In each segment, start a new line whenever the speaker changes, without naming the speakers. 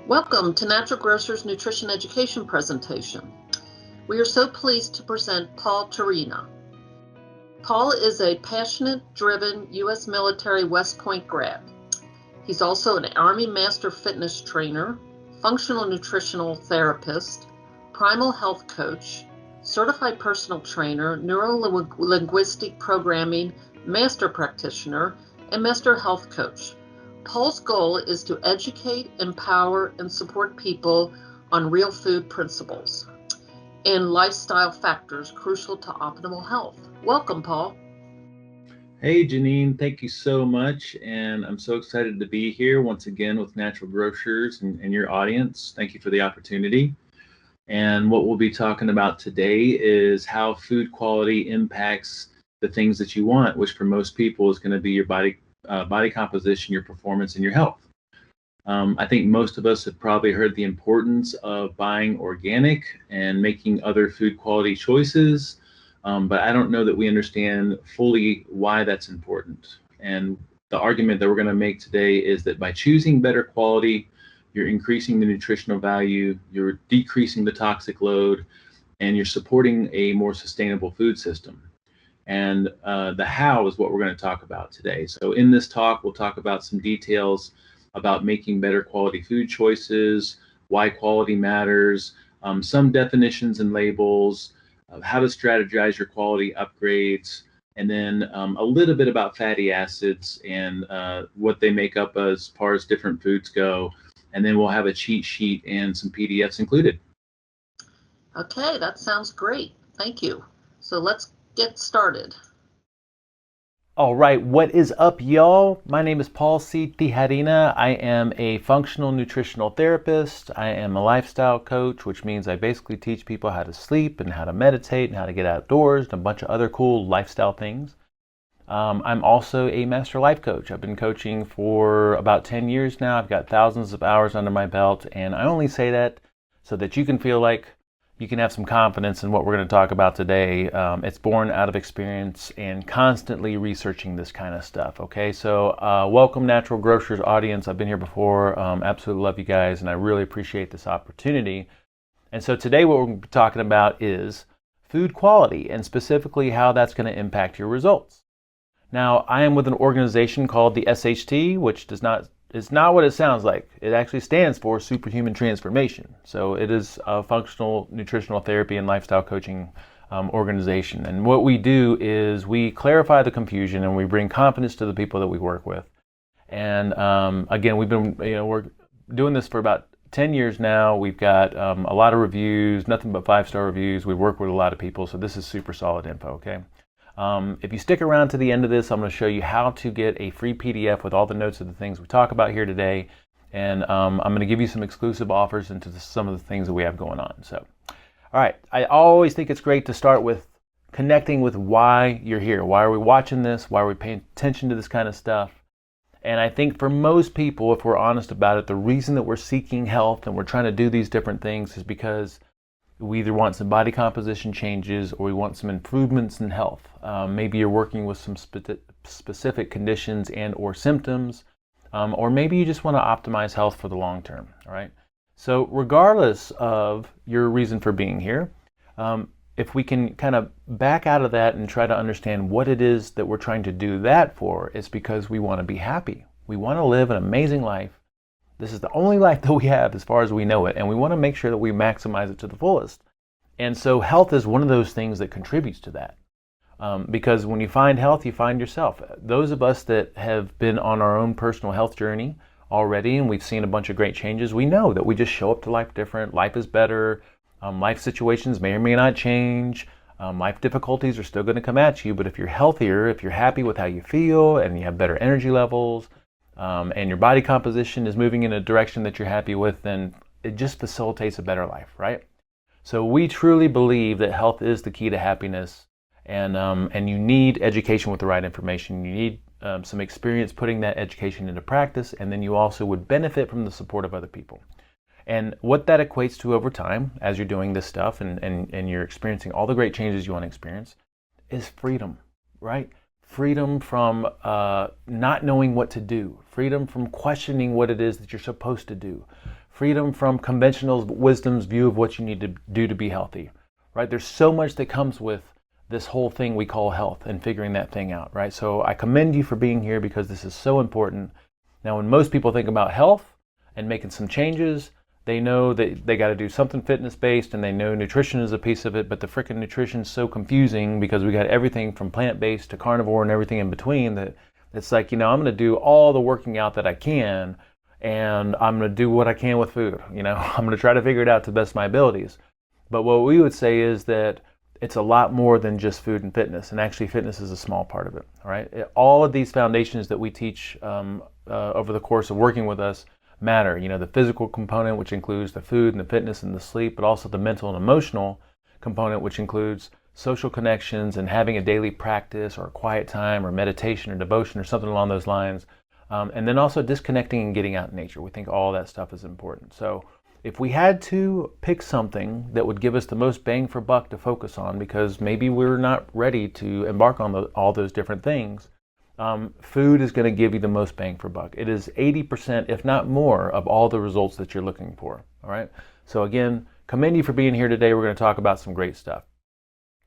Welcome to Natural Grocer's Nutrition Education presentation. We are so pleased to present Paul Tijerina. Paul is a passionate, driven U.S. military West Point grad. He's also an Army Master Fitness Trainer, functional nutritional therapist, primal health coach, certified personal trainer, neuro-linguistic programming, master practitioner, and master health coach. Paul's goal is to educate, empower, and support people on real food principles and lifestyle factors crucial to optimal health. Welcome, Paul.
Hey, Janine, thank you so much. And I'm so excited to be here once again with Natural Grocers and your audience. Thank you for the opportunity. And what we'll be talking about today is how food quality impacts the things that you want, which for most people is going to be your body composition, your performance, and your health. I think most of us have probably heard the importance of buying organic and making other food quality choices, but I don't know that we understand fully why that's important. And the argument that we're going to make today is that by choosing better quality, you're increasing the nutritional value, you're decreasing the toxic load, and you're supporting a more sustainable food system. And the how is what we're going to talk about today. So in this talk, we'll talk about some details about making better quality food choices, why quality matters, some definitions and labels, how to strategize your quality upgrades, and then a little bit about fatty acids and what they make up as far as different foods go. And then we'll have a cheat sheet and some PDFs included.
Okay, that sounds great. Thank you. So let's get started.
All right, what is up, y'all? My name is Paul C. Tijerina. I am a functional nutritional therapist. I am a lifestyle coach, which means I basically teach people how to sleep and how to meditate and how to get outdoors and a bunch of other cool lifestyle things. I'm also a master life coach. I've been coaching for about 10 years now. I've got thousands of hours under my belt, and I only say that so that you can feel like you can have some confidence in what we're going to talk about today. It's born out of experience and constantly researching this kind of stuff. Okay, so welcome, Natural Grocers audience. I've been here before. Absolutely love you guys, and I really appreciate this opportunity. And so today what we're going to be talking about is food quality, and specifically how that's going to impact your results. Now, I am with an organization called the SHT, which it's not what it sounds like. It actually stands for Superhuman Transformation. So it is a functional nutritional therapy and lifestyle coaching organization. And what we do is we clarify the confusion and we bring confidence to the people that we work with. And again, we're doing this for about 10 years now. We've got a lot of reviews, nothing but 5-star reviews. We work with a lot of people, so this is super solid info, okay? If you stick around to the end of this, I'm going to show you how to get a free PDF with all the notes of the things we talk about here today. And I'm going to give you some exclusive offers into some of the things that we have going on. So, all right, I always think it's great to start with connecting with why you're here. Why are we watching this? Why are we paying attention to this kind of stuff? And I think for most people, if we're honest about it, the reason that we're seeking health and we're trying to do these different things is because we either want some body composition changes or we want some improvements in health. Maybe you're working with some specific conditions and or symptoms, or maybe you just want to optimize health for the long term, all right? So regardless of your reason for being here, if we can kind of back out of that and try to understand what it is that we're trying to do that for, it's because we want to be happy. We want to live an amazing life. This is the only life that we have as far as we know it, and we want to make sure that we maximize it to the fullest. And so health is one of those things that contributes to that. Because when you find health, you find yourself. Those of us that have been on our own personal health journey already, and we've seen a bunch of great changes, we know that we just show up to life different. Life is better. Life situations may or may not change. Life difficulties are still going to come at you, but if you're healthier, if you're happy with how you feel, and you have better energy levels, and your body composition is moving in a direction that you're happy with, then it just facilitates a better life, right? So we truly believe that health is the key to happiness, and you need education with the right information. You need some experience putting that education into practice, and then you also would benefit from the support of other people. And what that equates to over time, as you're doing this stuff and you're experiencing all the great changes you want to experience, is freedom, right? freedom from not knowing what to do, freedom from questioning what it is that you're supposed to do, freedom from conventional wisdom's view of what you need to do to be healthy, right? There's so much that comes with this whole thing we call health and figuring that thing out, right? So I commend you for being here because this is so important. Now, when most people think about health and making some changes, they know that they got to do something fitness-based, and they know nutrition is a piece of it, but the frickin' nutrition is so confusing because we got everything from plant-based to carnivore and everything in between that it's like, I'm going to do all the working out that I can, and I'm going to do what I can with food. I'm going to try to figure it out to the best of my abilities. But what we would say is that it's a lot more than just food and fitness, and actually fitness is a small part of it, all right? All of these foundations that we teach over the course of working with us matter. The physical component, which includes the food and the fitness and the sleep, but also the mental and emotional component, which includes social connections and having a daily practice or a quiet time or meditation or devotion or something along those lines. And then also disconnecting and getting out in nature. We think all that stuff is important. So if we had to pick something that would give us the most bang for buck to focus on, because maybe we're not ready to embark on all those different things, food is going to give you the most bang for buck. It is 80%, if not more, of all the results that you're looking for. All right. So again, commend you for being here today. We're going to talk about some great stuff.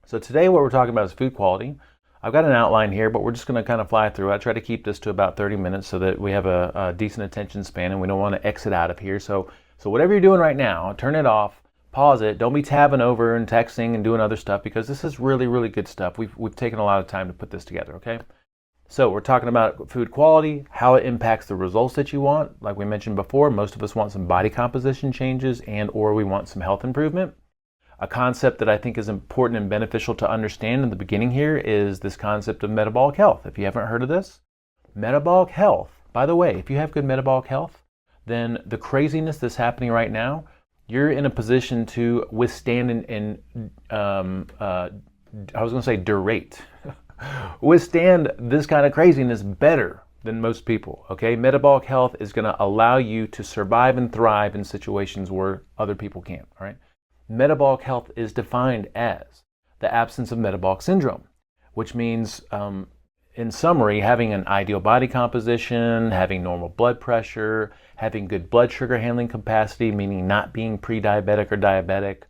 So today what we're talking about is food quality. I've got an outline here, but we're just going to kind of fly through. I try to keep this to about 30 minutes so that we have a decent attention span and we don't want to exit out of here. So whatever you're doing right now, turn it off, pause it. Don't be tabbing over and texting and doing other stuff, because this is really, really good stuff. We've taken a lot of time to put this together, okay? So we're talking about food quality, how it impacts the results that you want. Like we mentioned before, most of us want some body composition changes or we want some health improvement. A concept that I think is important and beneficial to understand in the beginning here is this concept of metabolic health. If you haven't heard of this, metabolic health, by the way, if you have good metabolic health, then the craziness that's happening right now, you're in a position to withstand and durate. Withstand this kind of craziness better than most people, okay? Metabolic health is going to allow you to survive and thrive in situations where other people can't, all right? Metabolic health is defined as the absence of metabolic syndrome, which means, in summary, having an ideal body composition, having normal blood pressure, having good blood sugar handling capacity, meaning not being pre-diabetic or diabetic,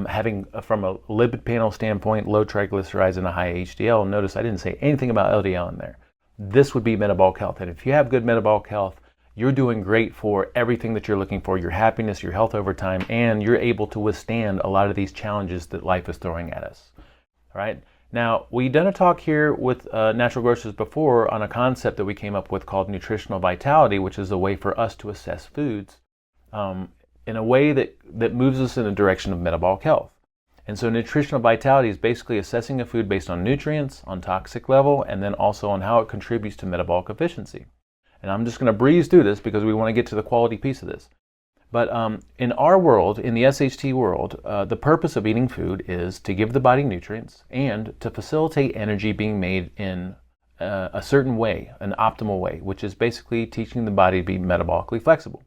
having, from a lipid panel standpoint, low triglycerides and a high HDL. Notice I didn't say anything about LDL in there. This would be metabolic health. And if you have good metabolic health, you're doing great for everything that you're looking for, your happiness, your health over time, and you're able to withstand a lot of these challenges that life is throwing at us. All right. Now, we've done a talk here with Natural Grocers before on a concept that we came up with called nutritional vitality, which is a way for us to assess foods in a way that moves us in the direction of metabolic health. And so nutritional vitality is basically assessing a food based on nutrients, on toxic level, and then also on how it contributes to metabolic efficiency. And I'm just going to breeze through this because we want to get to the quality piece of this. But in our world, in the SHT world, the purpose of eating food is to give the body nutrients and to facilitate energy being made in a certain way, an optimal way, which is basically teaching the body to be metabolically flexible.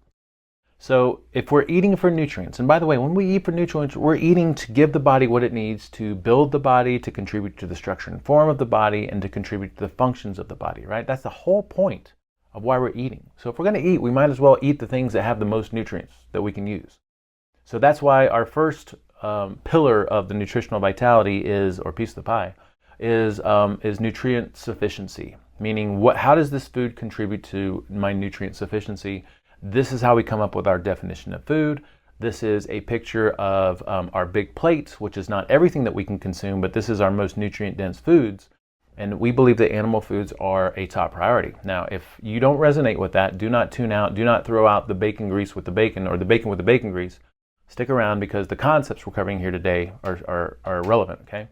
So if we're eating for nutrients, and by the way, when we eat for nutrients, we're eating to give the body what it needs to build the body, to contribute to the structure and form of the body, and to contribute to the functions of the body, right? That's the whole point of why we're eating. So if we're going to eat, we might as well eat the things that have the most nutrients that we can use. So that's why our first pillar of the nutritional vitality is, or piece of the pie, is nutrient sufficiency. Meaning, how does this food contribute to my nutrient sufficiency? This is how we come up with our definition of food. This is a picture of our big plate, which is not everything that we can consume, but this is our most nutrient-dense foods. And we believe that animal foods are a top priority. Now, if you don't resonate with that, do not tune out. Do not throw out the bacon grease with the bacon or the bacon with the bacon grease. Stick around because the concepts we're covering here today are relevant, okay?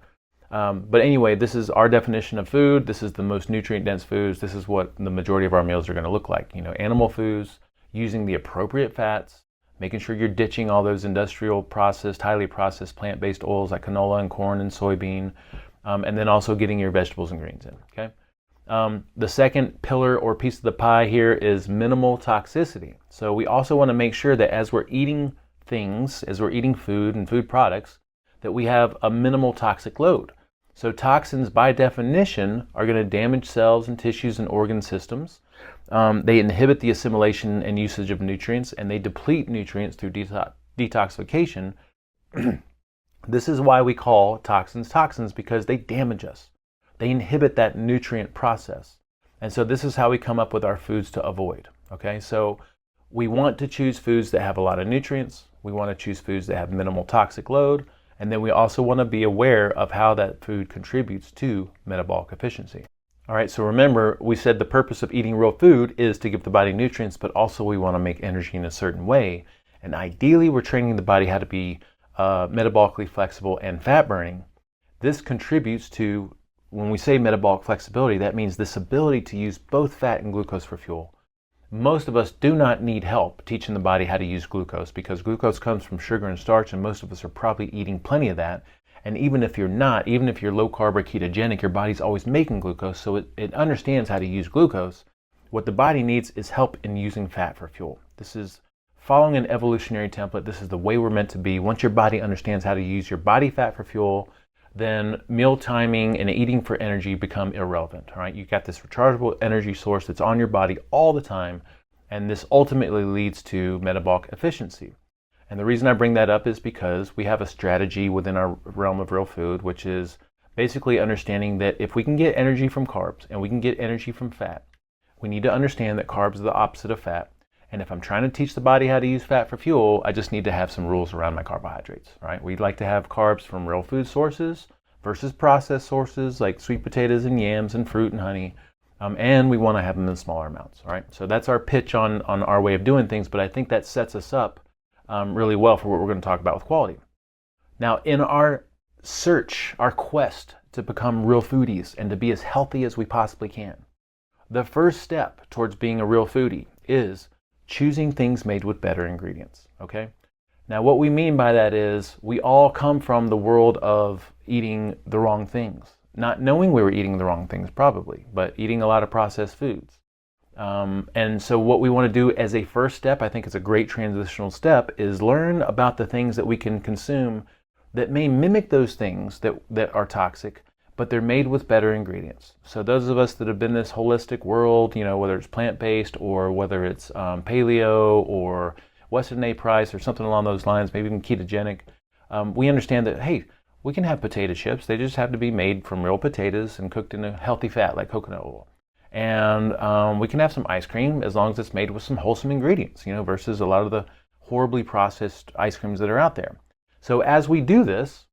But anyway, this is our definition of food. This is the most nutrient-dense foods. This is what the majority of our meals are going to look like. You know, animal foods, using the appropriate fats, making sure you're ditching all those industrial processed, highly processed plant-based oils like canola and corn and soybean, and then also getting your vegetables and greens in, okay? The second pillar or piece of the pie here is minimal toxicity. So we also want to make sure that as we're eating things, as we're eating food and food products, that we have a minimal toxic load. So toxins, by definition, are going to damage cells and tissues and organ systems. They inhibit the assimilation and usage of nutrients, and they deplete nutrients through detoxification. This is why we call toxins toxins, because they damage us. They inhibit that nutrient process. And so this is how we come up with our foods to avoid. Okay, so we want to choose foods that have a lot of nutrients. We want to choose foods that have minimal toxic load. And then we also want to be aware of how that food contributes to metabolic efficiency. All right, so remember, we said the purpose of eating real food is to give the body nutrients, but also we want to make energy in a certain way. And ideally, we're training the body how to be metabolically flexible and fat burning. This contributes to, when we say metabolic flexibility, that means this ability to use both fat and glucose for fuel. Most of us do not need help teaching the body how to use glucose, because glucose comes from sugar and starch, and most of us are probably eating plenty of that. And even if you're not, even if you're low carb or ketogenic, your body's always making glucose, so it understands how to use glucose. What the body needs is help in using fat for fuel. This is following an evolutionary template. This is the way we're meant to be. Once your body understands how to use your body fat for fuel, then meal timing and eating for energy become irrelevant. All right, you've got this rechargeable energy source that's on your body all the time, and this ultimately leads to metabolic efficiency. And the reason I bring that up is because we have a strategy within our realm of real food, which is basically understanding that if we can get energy from carbs and we can get energy from fat, we need to understand that carbs are the opposite of fat. And if I'm trying to teach the body how to use fat for fuel, I just need to have some rules around my carbohydrates, right? We'd like to have carbs from real food sources versus processed sources like sweet potatoes and yams and fruit and honey. And we want to have them in smaller amounts, right? So that's our pitch on our way of doing things, but I think that sets us up really well for what we're going to talk about with quality. Now, in our search, our quest to become real foodies and to be as healthy as we possibly can, the first step towards being a real foodie is choosing things made with better ingredients, okay? Now, what we mean by that is we all come from the world of eating the wrong things, not knowing we were eating the wrong things probably, but eating a lot of processed foods. And so what we want to do as a first step, I think it's a great transitional step, is learn about the things that we can consume that may mimic those things that are toxic, but they're made with better ingredients. So those of us that have been in this holistic world, whether it's plant-based or whether it's paleo or Western A price or something along those lines, maybe even ketogenic, we understand that, hey, we can have potato chips. They just have to be made from real potatoes and cooked in a healthy fat like coconut oil. And we can have some ice cream as long as it's made with some wholesome ingredients, versus a lot of the horribly processed ice creams that are out there. So as we do this,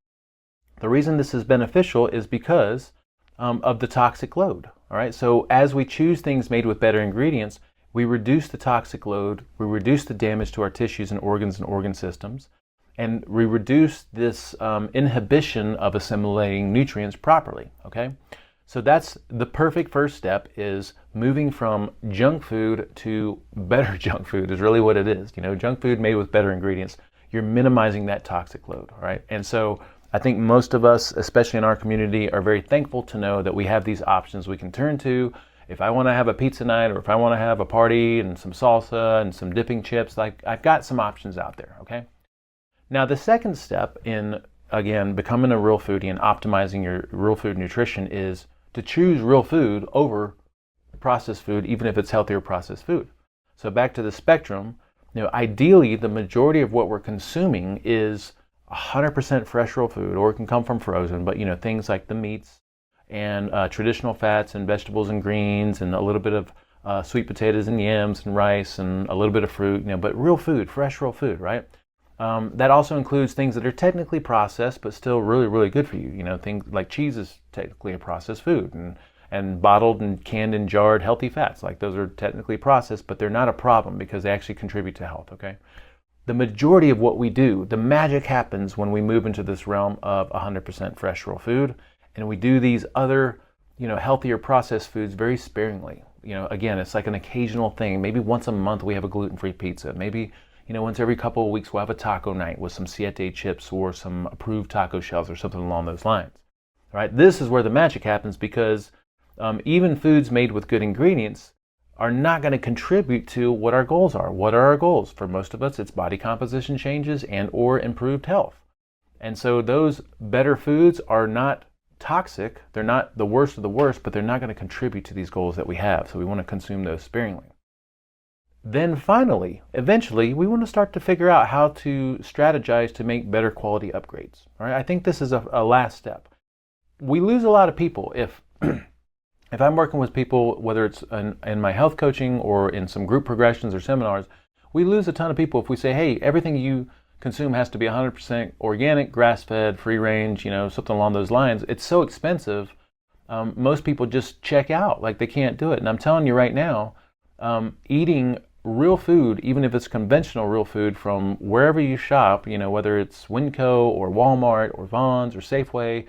the reason this is beneficial is because of the toxic load. All right. So as we choose things made with better ingredients, we reduce the toxic load, we reduce the damage to our tissues and organ systems, and we reduce this inhibition of assimilating nutrients properly. Okay. So that's the perfect first step, is moving from junk food to better junk food is really what it is. Junk food made with better ingredients, you're minimizing that toxic load, right? And so I think most of us, especially in our community, are very thankful to know that we have these options we can turn to. If I want to have a pizza night, or if I want to have a party and some salsa and some dipping chips, like I've got some options out there, okay? Now the second step in, again, becoming a real foodie and optimizing your real food nutrition is to choose real food over processed food, even if it's healthier processed food. So back to the spectrum, ideally the majority of what we're consuming is 100% fresh real food, or it can come from frozen, but things like the meats and traditional fats and vegetables and greens and a little bit of sweet potatoes and yams and rice and a little bit of fruit, but real food, fresh real food, right? That also includes things that are technically processed, but still really, really good for you. Things like cheese is technically a processed food, and bottled and canned and jarred healthy fats, like those are technically processed, but they're not a problem because they actually contribute to health, okay? The majority of what we do, the magic happens when we move into this realm of 100% fresh real food, and we do these other, healthier processed foods very sparingly. Again, it's like an occasional thing. Maybe once a month we have a gluten-free pizza. Maybe once every couple of weeks we'll have a taco night with some siete chips or some approved taco shells or something along those lines. All right, this is where the magic happens, because even foods made with good ingredients are not going to contribute to what our goals are. What are our goals? For most of us, it's body composition changes and or improved health. And so those better foods are not toxic. They're not the worst of the worst, but they're not going to contribute to these goals that we have. So we want to consume those sparingly. Then finally, eventually, we want to start to figure out how to strategize to make better quality upgrades. All right? I think this is a last step. We lose a lot of people if if I'm working with people, whether it's in my health coaching or in some group progressions or seminars, we lose a ton of people if we say, hey, everything you consume has to be 100% organic, grass-fed, free-range, something along those lines. It's so expensive. Most people just check out, like they can't do it. And I'm telling you right now, eating real food, even if it's conventional real food from wherever you shop, whether it's Winco or Walmart or Vons or Safeway,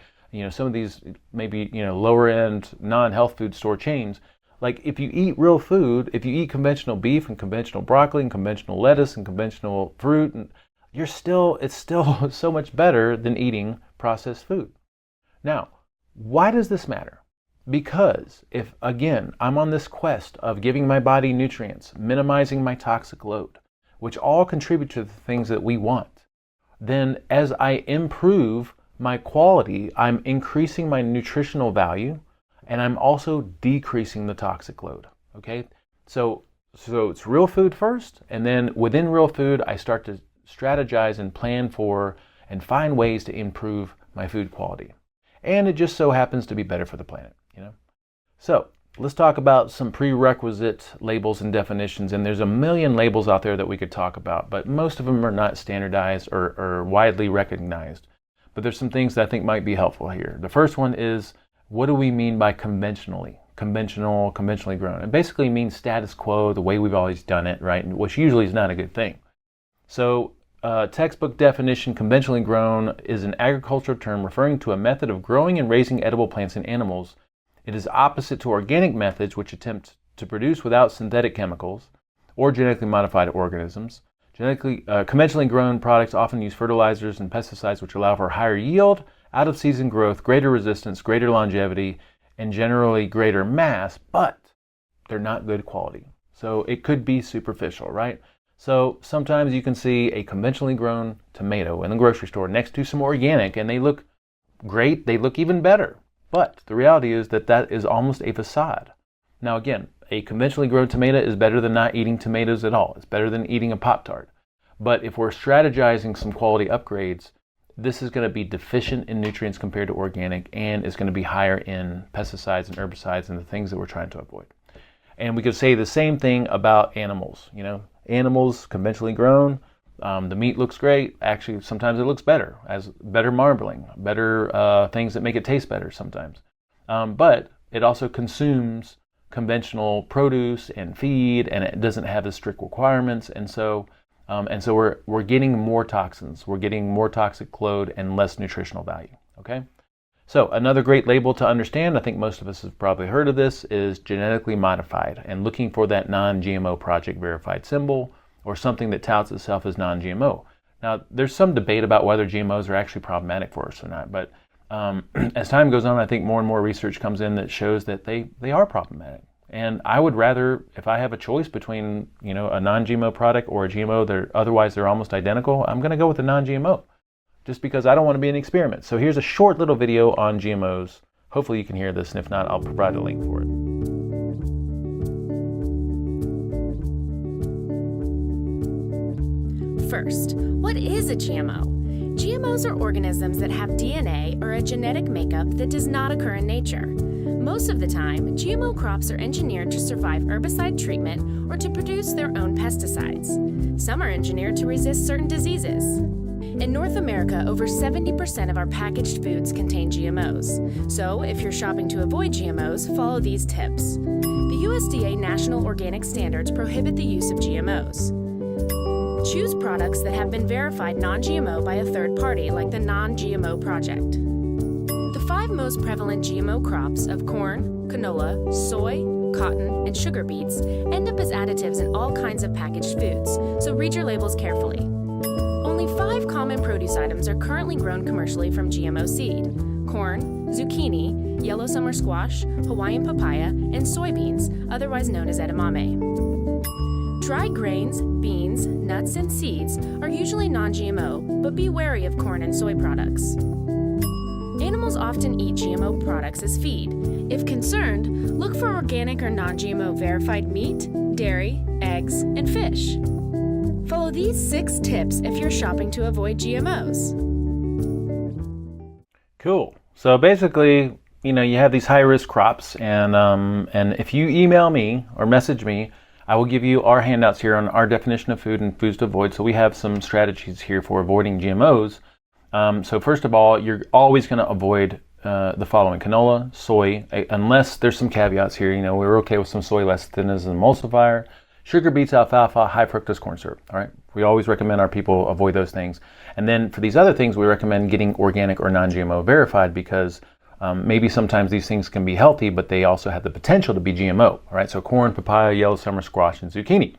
some of these maybe, lower end non-health food store chains, like if you eat real food, if you eat conventional beef and conventional broccoli and conventional lettuce and conventional fruit, and it's still so much better than eating processed food. Now, why does this matter? Because if, again, I'm on this quest of giving my body nutrients, minimizing my toxic load, which all contribute to the things that we want, then as I improve my quality, I'm increasing my nutritional value, and I'm also decreasing the toxic load, okay? So it's real food first, and then within real food, I start to strategize and plan for and find ways to improve my food quality. And it just so happens to be better for the planet, So let's talk about some prerequisite labels and definitions. And there's a million labels out there that we could talk about, but most of them are not standardized or widely recognized. But there's some things that I think might be helpful here. The first one is, what do we mean by conventionally? Conventionally grown. It basically means status quo, the way we've always done it, right? Which usually is not a good thing. So textbook definition, conventionally grown, is an agricultural term referring to a method of growing and raising edible plants and animals. It is opposite to organic methods, which attempt to produce without synthetic chemicals or genetically modified organisms. Conventionally grown products often use fertilizers and pesticides, which allow for higher yield, out-of-season growth, greater resistance, greater longevity, and generally greater mass, but they're not good quality. So it could be superficial, right? So sometimes you can see a conventionally grown tomato in the grocery store next to some organic, and they look great, they look even better. But the reality is that is almost a facade. Now again, a conventionally grown tomato is better than not eating tomatoes at all. It's better than eating a Pop-Tart. But if we're strategizing some quality upgrades, this is going to be deficient in nutrients compared to organic, and is going to be higher in pesticides and herbicides and the things that we're trying to avoid. And we could say the same thing about animals. Animals conventionally grown, the meat looks great. Actually, sometimes it looks better, as better marbling, better things that make it taste better sometimes. But it also consumes conventional produce and feed, and it doesn't have the strict requirements, and so we're getting more toxins, we're getting more toxic load and less nutritional value. Okay, so another great label to understand, I think most of us have probably heard of this, is genetically modified, and looking for that non-GMO project verified symbol or something that touts itself as non-GMO. Now, there's some debate about whether GMOs are actually problematic for us or not, but as time goes on, I think more and more research comes in that shows that they are problematic. And I would rather, if I have a choice between, a non-GMO product or a GMO, otherwise they're almost identical, I'm going to go with the non-GMO, just because I don't want to be an experiment. So here's a short little video on GMOs. Hopefully you can hear this, and if not, I'll provide a link for it.
First, what is a GMO? GMOs are organisms that have DNA or a genetic makeup that does not occur in nature. Most of the time, GMO crops are engineered to survive herbicide treatment or to produce their own pesticides. Some are engineered to resist certain diseases. In North America, over 70% of our packaged foods contain GMOs. So, if you're shopping to avoid GMOs, follow these tips. The USDA National Organic Standards prohibit the use of GMOs. Choose products that have been verified non-GMO by a third party, like the Non-GMO Project. The 5 most prevalent GMO crops of corn, canola, soy, cotton, and sugar beets end up as additives in all kinds of packaged foods, so read your labels carefully. Only 5 common produce items are currently grown commercially from GMO seed: corn, zucchini, yellow summer squash, Hawaiian papaya, and soybeans, otherwise known as edamame. Dry grains, beans, nuts, and seeds are usually non-GMO, but be wary of corn and soy products. Animals often eat GMO products as feed. If concerned, look for organic or non-GMO verified meat, dairy, eggs, and fish. Follow these 6 tips if you're shopping to avoid GMOs.
Cool. So basically, you have these high-risk crops, and if you email me or message me, I will give you our handouts here on our definition of food and foods to avoid. So we have some strategies here for avoiding GMOs. So first of all, you're always going to avoid the following: canola, soy, unless there's some caveats here. We're okay with some soy lecithin as an emulsifier, sugar beets, alfalfa, high fructose corn syrup. All right, we always recommend our people avoid those things. And then for these other things, we recommend getting organic or non-GMO verified, because maybe sometimes these things can be healthy, but they also have the potential to be GMO. All right, so corn, papaya, yellow summer squash, and zucchini.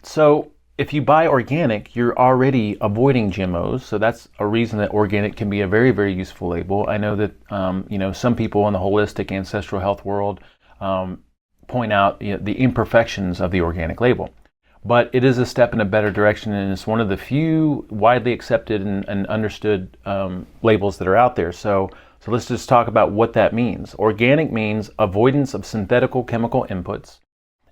So if you buy organic, you're already avoiding GMOs. So that's a reason that organic can be a very, very useful label. I know that some people in the holistic ancestral health world point out the imperfections of the organic label. But it is a step in a better direction, and it's one of the few widely accepted and understood labels that are out there. So let's just talk about what that means. Organic means avoidance of synthetical chemical inputs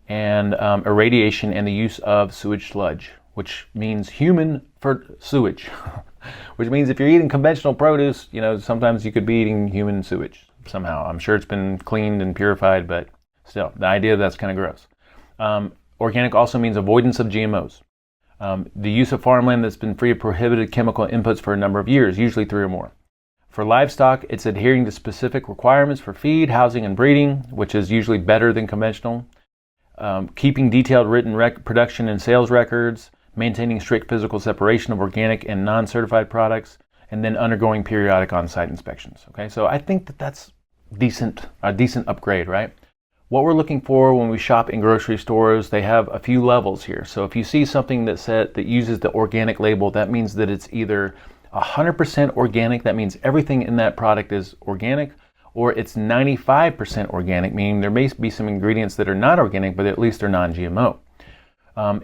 and irradiation and the use of sewage sludge, which means human for sewage, which means if you're eating conventional produce, sometimes you could be eating human sewage somehow. I'm sure it's been cleaned and purified, but still, the idea that's kind of gross. Organic also means avoidance of GMOs. The use of farmland that's been free of prohibited chemical inputs for a number of years, usually 3 or more. For livestock, it's adhering to specific requirements for feed, housing, and breeding, which is usually better than conventional. Keeping detailed written production and sales records, maintaining strict physical separation of organic and non-certified products, and then undergoing periodic on-site inspections. Okay, so I think that's a decent upgrade, right? What we're looking for when we shop in grocery stores, they have a few levels here. So if you see something that uses the organic label, that means that it's either 100% organic, that means everything in that product is organic, or it's 95% organic, meaning there may be some ingredients that are not organic, but at least they're non-GMO.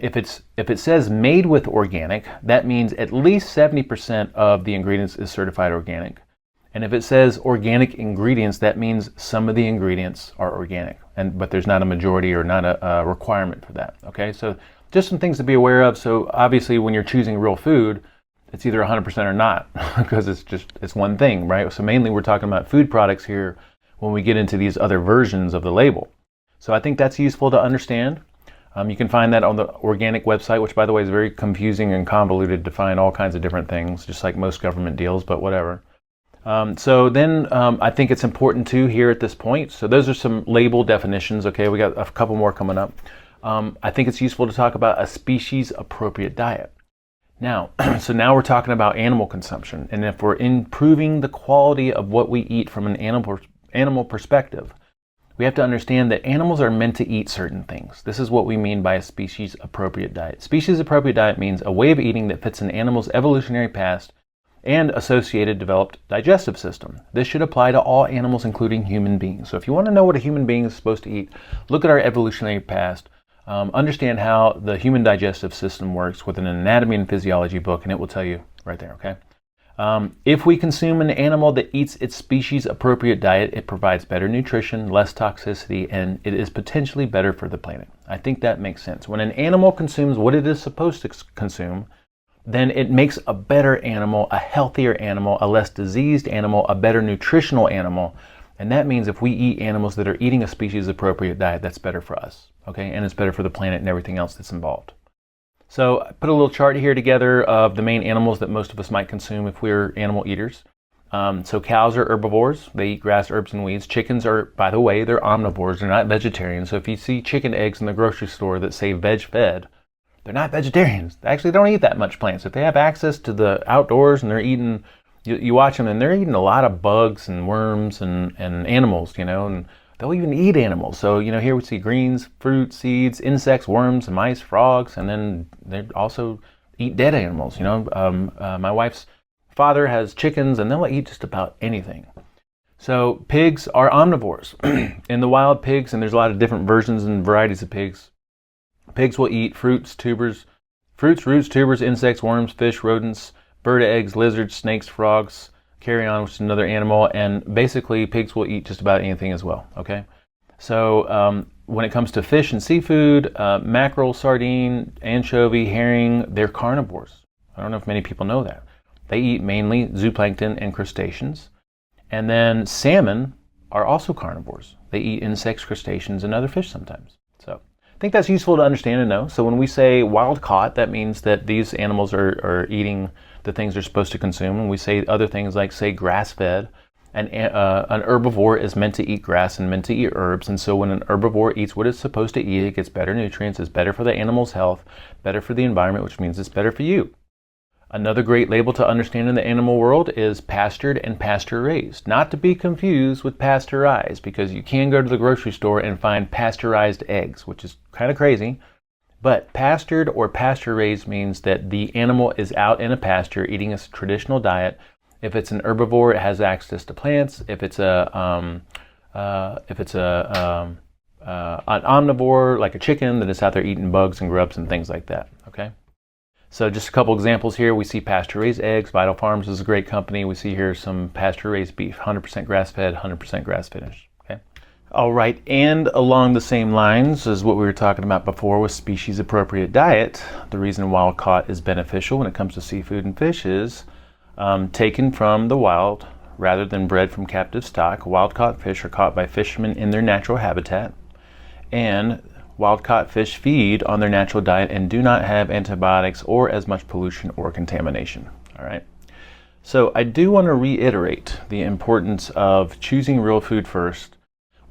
If it says made with organic, that means at least 70% of the ingredients is certified organic. And if it says organic ingredients, that means some of the ingredients are organic, but there's not a majority or not a requirement for that. Okay, so just some things to be aware of. So obviously when you're choosing real food, it's either 100% or not, because it's one thing, right? So mainly we're talking about food products here when we get into these other versions of the label. So I think that's useful to understand. You can find that on the organic website, which by the way is very confusing and convoluted to find all kinds of different things, just like most government deals, but whatever. So then I think it's important too here at this point. So those are some label definitions. Okay, we got a couple more coming up. I think it's useful to talk about a species appropriate diet. Now, so now we're talking about animal consumption, and if we're improving the quality of what we eat from an animal perspective, we have to understand that animals are meant to eat certain things. This is what we mean by a species appropriate diet. Species appropriate diet means a way of eating that fits an animal's evolutionary past and associated developed digestive system. This should apply to all animals, including human beings. So if you want to know what a human being is supposed to eat, look at our evolutionary past, understand how the human digestive system works with an anatomy and physiology book, and it will tell you right there, okay? If we consume an animal that eats its species appropriate diet, it provides better nutrition, less toxicity, and it is potentially better for the planet. I think that makes sense. When an animal consumes what it is supposed to consume, then it makes a better animal, a healthier animal, a less diseased animal, a better nutritional animal. And that means if we eat animals that are eating a species appropriate diet, that's better for us, okay? And it's better for the planet and everything else that's involved. So I put a little chart here together of the main animals that most of us might consume if we're animal eaters. So cows are herbivores. They eat grass, herbs, and weeds. Chickens are, by the way, they're omnivores. They're not vegetarians. So if you see chicken eggs in the grocery store that say veg fed, they're not vegetarians. They actually don't eat that much plants. If they have access to the outdoors and they're eating, you watch them and they're eating a lot of bugs and worms and animals, and they'll even eat animals. So, here we see greens, fruit, seeds, insects, worms, mice, frogs, and then they also eat dead animals. My wife's father has chickens and they'll eat just about anything. So pigs are omnivores. In the wild, pigs, and there's a lot of different versions and varieties of pigs, pigs will eat fruits, roots, tubers, insects, worms, fish, rodents, bird eggs, lizards, snakes, frogs, carrion, which is another animal, and basically pigs will eat just about anything as well, okay? So when it comes to fish and seafood, mackerel, sardine, anchovy, herring, they're carnivores. I don't know if many people know that. They eat mainly zooplankton and crustaceans. And then salmon are also carnivores. They eat insects, crustaceans, and other fish sometimes. So I think that's useful to understand and know. So when we say wild caught, that means that these animals are eating the things they're supposed to consume. And we say other things like, say, grass-fed. An herbivore is meant to eat grass and meant to eat herbs. And so when an herbivore eats what it's supposed to eat, it gets better nutrients, it's better for the animal's health, better for the environment, which means it's better for you. Another great label to understand in the animal world is pastured and pasture-raised. Not to be confused with pasteurized, because you can go to the grocery store and find pasteurized eggs, which is kind of crazy. But pastured or pasture-raised means that the animal is out in a pasture eating a traditional diet. If it's an herbivore, it has access to plants. If it's an omnivore, like a chicken, then it's out there eating bugs and grubs and things like that. Okay. So just a couple examples here. We see pasture-raised eggs. Vital Farms is a great company. We see here some pasture-raised beef, 100% grass-fed, 100% grass-finished. Okay. All right, and along the same lines as what we were talking about before with species-appropriate diet, the reason wild-caught is beneficial when it comes to seafood and fish is taken from the wild rather than bred from captive stock. Wild-caught fish are caught by fishermen in their natural habitat, and wild-caught fish feed on their natural diet and do not have antibiotics or as much pollution or contamination. All right. So I do want to reiterate the importance of choosing real food first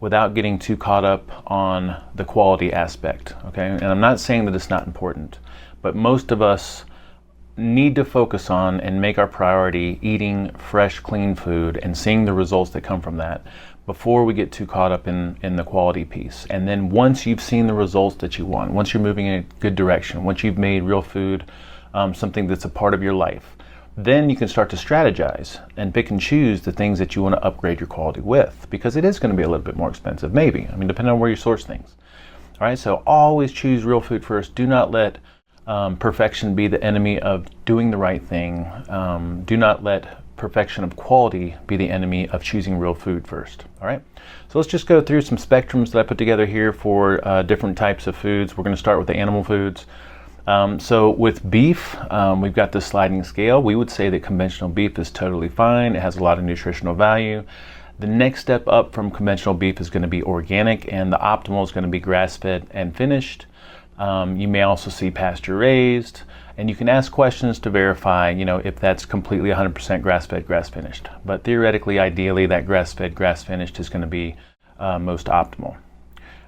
without getting too caught up on the quality aspect. Okay. And I'm not saying that it's not important, but most of us need to focus on and make our priority eating fresh, clean food and seeing the results that come from that before we get too caught up in the quality piece. And then once you've seen the results that you want, once you're moving in a good direction, once you've made real food something that's a part of your life, then you can start to strategize and pick and choose the things that you want to upgrade your quality with, because it is going to be a little bit more expensive, maybe. I mean, depending on where you source things. All right, so always choose real food first. Do not let perfection be the enemy of doing the right thing. Do not let perfection of quality be the enemy of choosing real food first. All right, so let's just go through some spectrums that I put together here for different types of foods. We're going to start with the animal foods. So with beef, we've got this sliding scale. We would say that conventional beef is totally fine. It has a lot of nutritional value. The next step up from conventional beef is going to be organic, and the optimal is going to be grass-fed and finished. You may also see pasture-raised, and you can ask questions to verify, if that's completely 100% grass-fed, grass-finished. But theoretically, ideally, that grass-fed, grass-finished is going to be most optimal.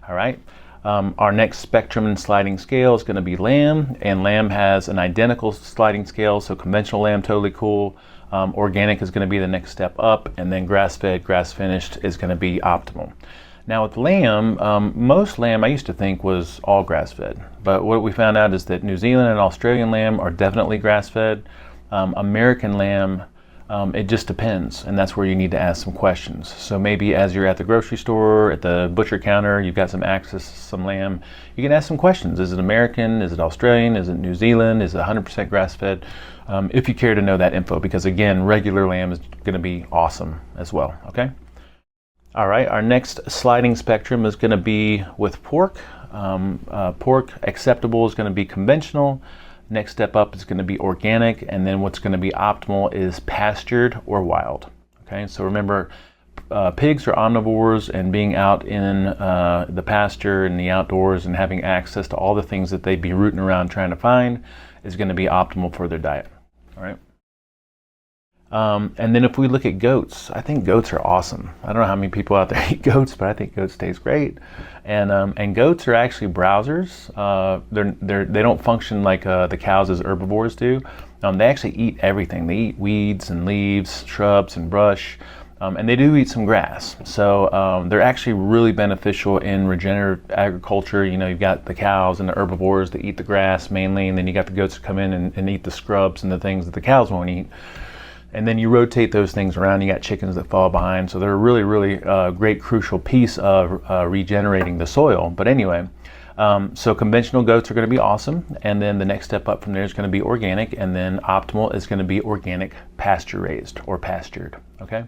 All right. Our next spectrum and sliding scale is going to be lamb, and lamb has an identical sliding scale. So conventional lamb, totally cool. Organic is going to be the next step up, and then grass-fed, grass-finished is going to be optimal. Now with lamb, most lamb I used to think was all grass-fed, but what we found out is that New Zealand and Australian lamb are definitely grass-fed. American lamb, it just depends, and that's where you need to ask some questions. So maybe as you're at the grocery store, at the butcher counter, you've got some access to some lamb, you can ask some questions. Is it American? Is it Australian? Is it New Zealand? Is it 100% grass-fed? If you care to know that info, because again, regular lamb is going to be awesome as well, okay? All right, our next sliding spectrum is going to be with pork. Pork acceptable is going to be conventional. Next step up is going to be organic, and then what's going to be optimal is pastured or wild. Okay, so remember, pigs are omnivores, and being out in the pasture and the outdoors and having access to all the things that they'd be rooting around trying to find is going to be optimal for their diet. All right. And then if we look at goats, I think goats are awesome. I don't know how many people out there eat goats, but I think goats taste great. And goats are actually browsers. They don't function like the cows as herbivores do. They actually eat everything. They eat weeds and leaves, shrubs and brush, and they do eat some grass. So they're actually really beneficial in regenerative agriculture. You've got the cows and the herbivores that eat the grass mainly, and then you got the goats that come in and eat the scrubs and the things that the cows won't eat. And then you rotate those things around. You got chickens that fall behind. So they're a really, really great, crucial piece of regenerating the soil. But anyway, So conventional goats are going to be awesome, and then the next step up from there is going to be organic, and then optimal is going to be organic pasture raised or pastured. Okay.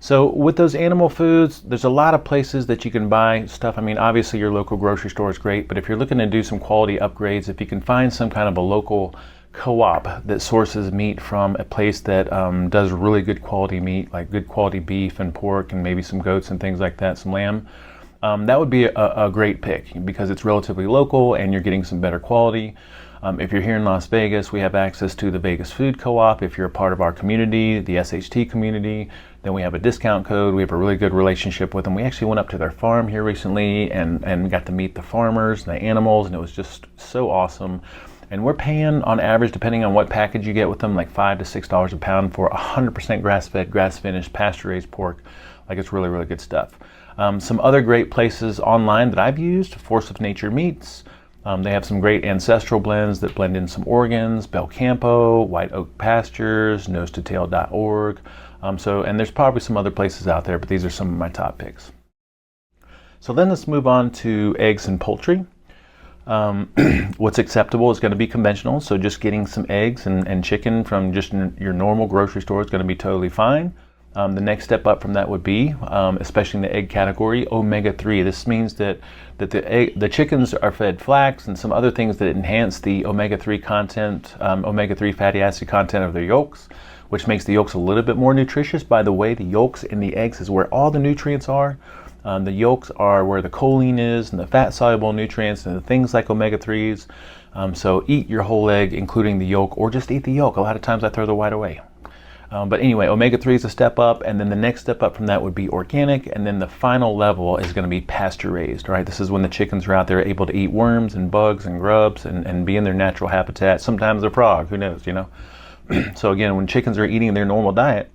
So with those animal foods, there's a lot of places that you can buy stuff. I mean, obviously your local grocery store is great, but if you're looking to do some quality upgrades, if you can find some kind of a local co-op that sources meat from a place that does really good quality meat, like good quality beef and pork and maybe some goats and things like that, some lamb, that would be a great pick because it's relatively local and you're getting some better quality. If you're here in Las Vegas, we have access to the Vegas Food Co-op. If you're a part of our community, the SHT community, then we have a discount code. We have a really good relationship with them. We actually went up to their farm here recently and got to meet the farmers and the animals, and it was just so awesome. And we're paying on average, depending on what package you get with them, like $5 to $6 a pound for 100% grass-fed, grass-finished, pasture-raised pork. Like, it's really, really good stuff. Some other great places online that I've used, Force of Nature Meats. They have some great ancestral blends that blend in some organs, Belcampo, White Oak Pastures, nosetotale.org. And there's probably some other places out there, but these are some of my top picks. So then let's move on to eggs and poultry. What's acceptable is going to be conventional, so just getting some eggs and chicken from just your normal grocery store is going to be totally fine. The next step up from that would be, especially in the egg category, omega-3. This means that the chickens are fed flax and some other things that enhance the omega-3 content, omega-3 fatty acid content of their yolks, which makes the yolks a little bit more nutritious. By the way, the yolks in the eggs is where all the nutrients are. The yolks are where the choline is and the fat-soluble nutrients and the things like omega-3s. So eat your whole egg, including the yolk, or just eat the yolk. A lot of times I throw the white away. But anyway, omega-3 is a step up, and then the next step up from that would be organic, and then the final level is going to be pasture raised, right? This is when the chickens are out there able to eat worms and bugs and grubs and be in their natural habitat. Sometimes they're frog, who knows, you know? So again, when chickens are eating their normal diet,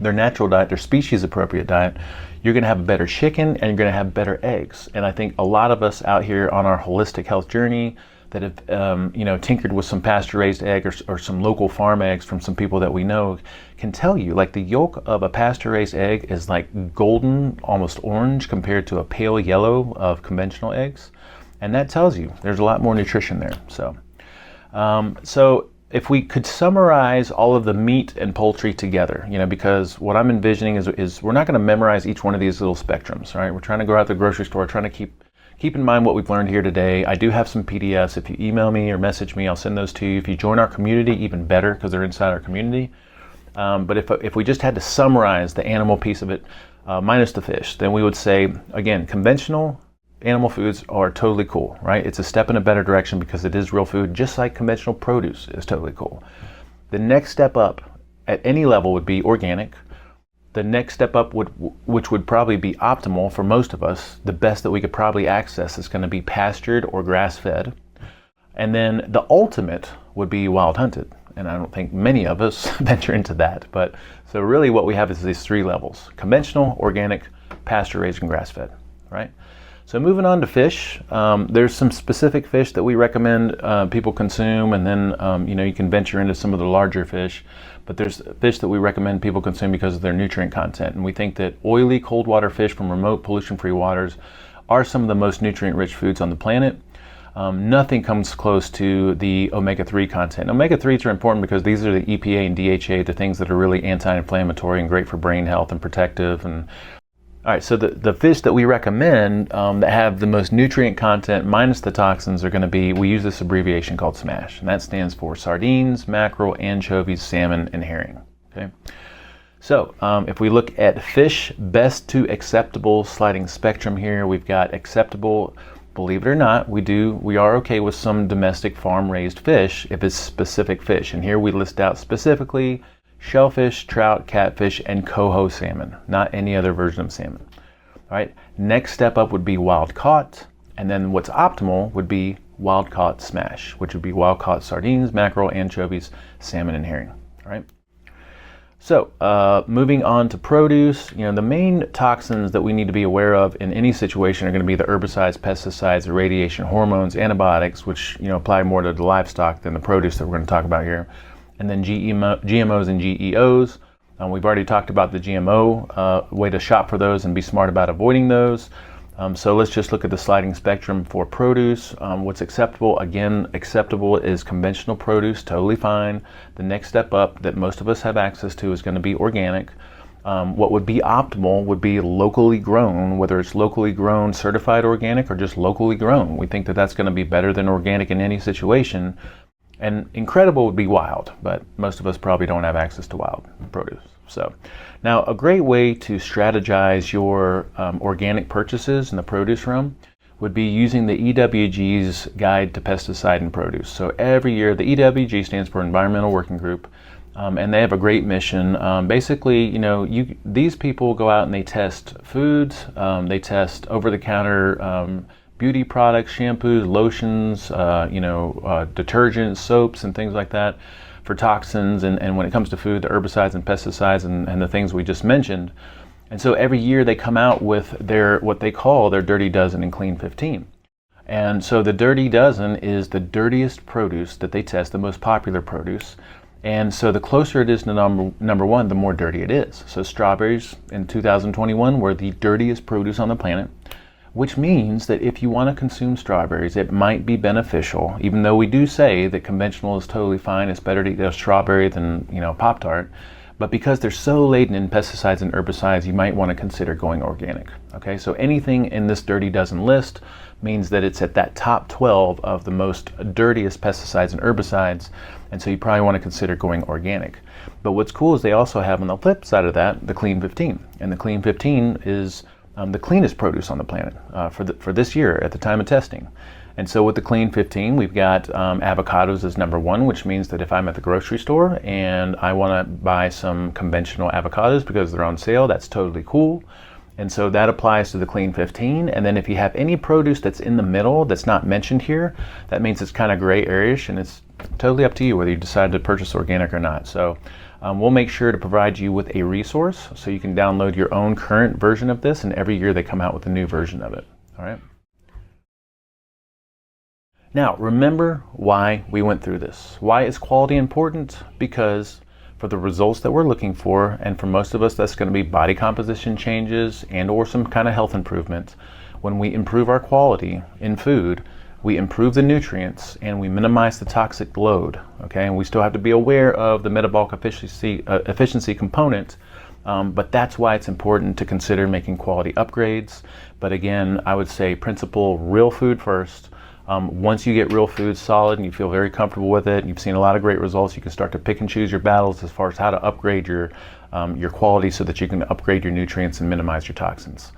their natural diet, their species appropriate diet, you're going to have a better chicken and you're going to have better eggs. And I think a lot of us out here on our holistic health journey that have tinkered with some pasture-raised egg or some local farm eggs from some people that we know can tell you, like, the yolk of a pasture-raised egg is like golden, almost orange, compared to a pale yellow of conventional eggs, and that tells you there's a lot more nutrition there. So if we could summarize all of the meat and poultry together, because what I'm envisioning is we're not going to memorize each one of these little spectrums, right? We're trying to go out to the grocery store, trying to keep in mind what we've learned here today. I do have some PDFs. If you email me or message me, I'll send those to you. If you join our community, even better, because they're inside our community. But if we just had to summarize the animal piece of it, minus the fish, then we would say, again, conventional animal foods are totally cool, right? It's a step in a better direction because it is real food, just like conventional produce is totally cool. The next step up at any level would be organic. The next step up, which would probably be optimal for most of us, the best that we could probably access, is going to be pastured or grass-fed. And then the ultimate would be wild hunted. And I don't think many of us venture into that. But so really what we have is these three levels: conventional, organic, pasture-raised, and grass-fed, right? So moving on to fish, there's some specific fish that we recommend people consume, and then you can venture into some of the larger fish. But there's fish that we recommend people consume because of their nutrient content. And we think that oily, cold water fish from remote, pollution-free waters are some of the most nutrient-rich foods on the planet. Nothing comes close to the omega-3 content. Omega-3s are important because these are the EPA and DHA, the things that are really anti-inflammatory and great for brain health and protective. And all right, so the fish that we recommend that have the most nutrient content minus the toxins are going to be, we use this abbreviation called SMASH, and that stands for sardines, mackerel, anchovies, salmon, and herring. Okay, so if we look at fish, best to acceptable sliding spectrum here, we've got acceptable. Believe it or not, we are okay with some domestic farm-raised fish if it's specific fish, and here we list out specifically shellfish, trout, catfish, and coho salmon, not any other version of salmon. All right, next step up would be wild caught, and then what's optimal would be wild caught smash, which would be wild caught sardines, mackerel, anchovies, salmon, and herring. All right. So moving on to produce, the main toxins that we need to be aware of in any situation are going to be the herbicides, pesticides, irradiation, hormones, antibiotics, which apply more to the livestock than the produce that we're going to talk about here. And then GMOs and GEOs. We've already talked about the GMO way to shop for those and be smart about avoiding those. So let's just look at the sliding spectrum for produce. What's acceptable? Again, acceptable is conventional produce, totally fine. The next step up that most of us have access to is going to be organic. What would be optimal would be locally grown, whether it's locally grown certified organic or just locally grown. We think that that's going to be better than organic in any situation. And incredible would be wild, but most of us probably don't have access to wild produce. So now a great way to strategize your organic purchases in the produce realm would be using the EWG's Guide to Pesticide and Produce. So every year, the EWG stands for Environmental Working Group, and they have a great mission. Basically, these people go out and they test foods, they test over-the-counter beauty products, shampoos, lotions, detergents, soaps, and things like that for toxins, and when it comes to food, the herbicides and pesticides and the things we just mentioned. And so every year they come out with what they call their Dirty Dozen and Clean 15. And so the Dirty Dozen is the dirtiest produce that they test, the most popular produce. And so the closer it is to number one, the more dirty it is. So strawberries in 2021 were the dirtiest produce on the planet, which means that if you want to consume strawberries, it might be beneficial, even though we do say that conventional is totally fine. It's better to eat a strawberry than, Pop-Tart. But because they're so laden in pesticides and herbicides, you might want to consider going organic. Okay, so anything in this Dirty Dozen list means that it's at that top 12 of the most dirtiest pesticides and herbicides, and so you probably want to consider going organic. But what's cool is they also have on the flip side of that the Clean 15, and the Clean 15 is the cleanest produce on the planet for this year at the time of testing. And so with the Clean 15, we've got avocados as number one, which means that if I'm at the grocery store and I want to buy some conventional avocados because they're on sale, that's totally cool. And so that applies to the Clean 15. And then if you have any produce that's in the middle that's not mentioned here, that means it's kind of gray area-ish, and it's totally up to you whether you decide to purchase organic or not. So we'll make sure to provide you with a resource so you can download your own current version of this, and every year they come out with a new version of it. All right. Now, remember why we went through this. Why is quality important? Because for the results that we're looking for, and for most of us that's going to be body composition changes and or some kind of health improvement, when we improve our quality in food, we improve the nutrients and we minimize the toxic load. Okay, and we still have to be aware of the metabolic efficiency component, but that's why it's important to consider making quality upgrades. But again, I would say principle real food first. Once you get real food solid and you feel very comfortable with it, and you've seen a lot of great results, you can start to pick and choose your battles as far as how to upgrade your quality so that you can upgrade your nutrients and minimize your toxins.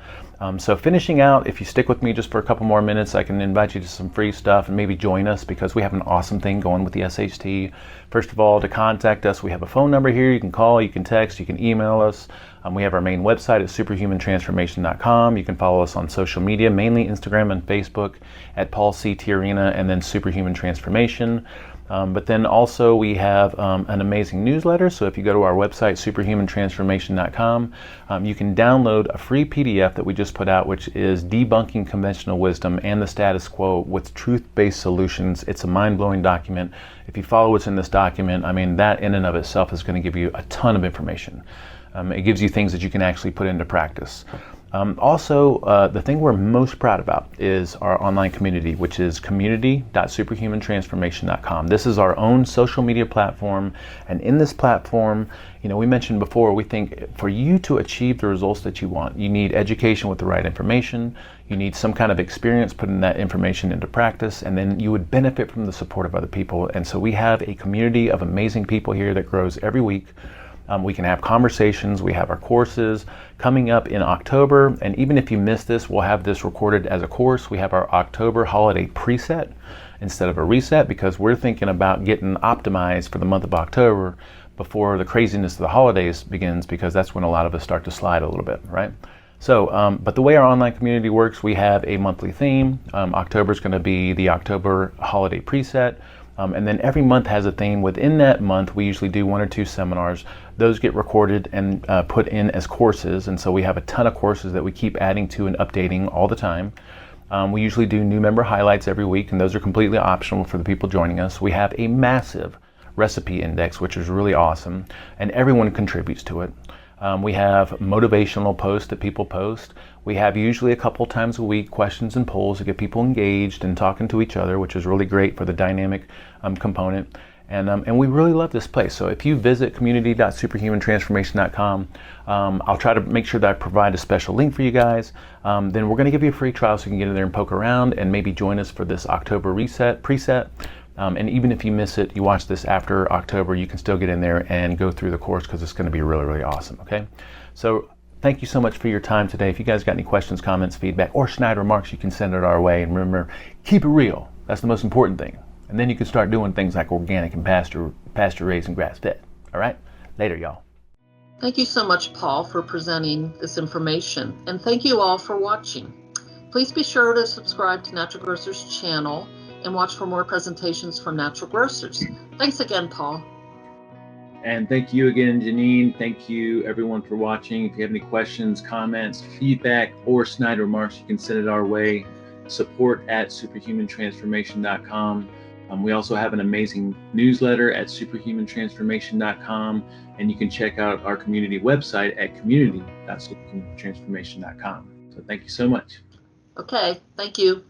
So finishing out, if you stick with me just for a couple more minutes, I can invite you to some free stuff and maybe join us because we have an awesome thing going with the SHT. First of all, to contact us, we have a phone number here. You can call, you can text, you can email us. We have our main website at superhumantransformation.com. You can follow us on social media, mainly Instagram and Facebook at Paul C. Tijerina and then Superhuman Transformation. But then also we have an amazing newsletter. So if you go to our website, superhumantransformation.com, you can download a free PDF that we just put out, which is Debunking Conventional Wisdom and the Status Quo with Truth-Based Solutions. It's a mind-blowing document. If you follow what's in this document, I mean, that in and of itself is going to give you a ton of information. It gives you things that you can actually put into practice. Also, the thing we're most proud about is our online community, which is community.superhumantransformation.com. This is our own social media platform, and in this platform, we mentioned before, we think for you to achieve the results that you want, you need education with the right information, you need some kind of experience putting that information into practice, and then you would benefit from the support of other people. And so we have a community of amazing people here that grows every week. We can have conversations. We have our courses coming up in October, and even if you miss this, we'll have this recorded as a course. We have our October holiday preset instead of a reset because we're thinking about getting optimized for the month of October before the craziness of the holidays begins, because that's when a lot of us start to slide a little bit, right? So, but the way our online community works, we have a monthly theme. October is going to be the October holiday preset. And then every month has a theme. Within that month, we usually do 1 or 2 seminars. Those get recorded and put in as courses. And so we have a ton of courses that we keep adding to and updating all the time. We usually do new member highlights every week, and those are completely optional for the people joining us. We have a massive recipe index, which is really awesome, and everyone contributes to it. We have motivational posts that people post. We have usually a couple times a week questions and polls to get people engaged and talking to each other, which is really great for the dynamic component. And we really love this place. So if you visit community.superhumantransformation.com, I'll try to make sure that I provide a special link for you guys. Then we're going to give you a free trial so you can get in there and poke around and maybe join us for this October preset. And even if you miss it, you watch this after October, you can still get in there and go through the course because it's going to be really, really awesome. Okay. So thank you so much for your time today. If you guys got any questions, comments, feedback, or snide remarks, you can send it our way. And remember, keep it real. That's the most important thing. And then you can start doing things like organic and pasture raised and grass fed. All right? Later, y'all.
Thank you so much, Paul, for presenting this information. And thank you all for watching. Please be sure to subscribe to Natural Grocers channel and watch for more presentations from Natural Grocers. Thanks again, Paul.
And thank you again, Janine. Thank you, everyone, for watching. If you have any questions, comments, feedback, or snide remarks, you can send it our way. support@superhumantransformation.com. We also have an amazing newsletter at superhumantransformation.com, and you can check out our community website at community.superhumantransformation.com. So thank you so much.
Okay, thank you.